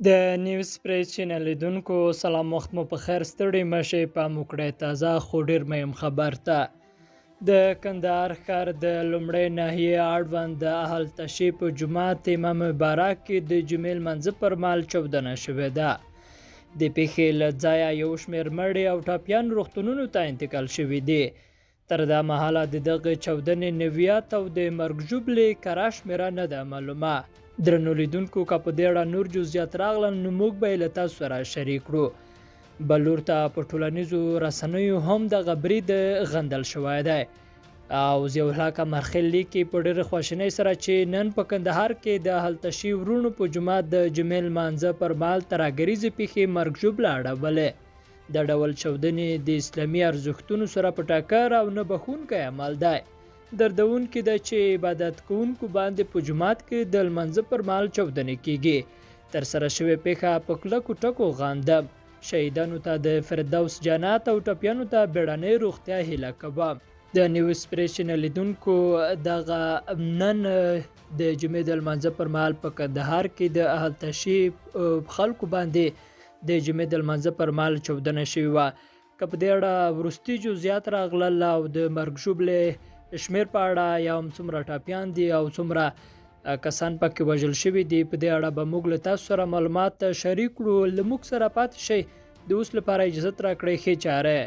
د نیوز پریس چینل لیدونکو سلام وخت مو په خیر ستړي مشه په موکړه تازه خو ډیر مهم خبر ته د کندهار ښار د لومړی ناحیه اړوند د اهل تشی په جماعت امام مبارک کې د جمعې لمانځه پر مهال چاودنه شوې ده. د پیښې له ځایه یو شمېر مړي او ټاپیان روغتونونو ته انتقال شوي دي. تر دا مهاله د دغه چاودنې نویات او د مرګ ژوبلې کره شمېره نه ده معلومه. درنو لیدونکو که په دې اړه نور جزئیات راغلل نو موږ به یې له تاسو سره شریک کړو. بلور ته په ټولنیزو رسنیو هم دغه برید غندل شوی دی او ضیاءالله قمرخیل لیکي په ډېرې خواشینۍ سره چې نن په کندهار کې د اهل تشی ورونو په جومات د جمعې لمانځه پر مهال ترهګریزې پیښې مرګ ژوبله اړولې. د ډول چاودنې د اسلامي ارزښتونو سره په ټکر او نه بخښونکی عمل دی. دردونکې ده چې عبادت کوونکو باندې په جومات کې د لمانځه پر مهال چاودنې کیږي. ترسره شوې پیښه په کلکو ټکو غندم. شهیدانو ته د فردوس جنت او ټپیانو ته بیړنۍ روغتیا هیله کوم. د نیوز پریس چینل لیدونکو دغه نن د جمعې د لمانځه پر مهال په کندهار کې د اهل تشی خلکو باندې د جمعې د لمانځه پر مهال چاودنه شوې وه. که په دې اړه وروستي جزئیات راغلل او د مرګ ژوبلې شمیر په اړه یا هم څومره ټاپیان دي او څومره کسان پکې وژل شوي دي په دې اړه به موږ له تاسو سره معلومات شریک کړو. له موږ سره پاتې شئ. د اوس لپاره اجازه راکړئ. ښې چاره.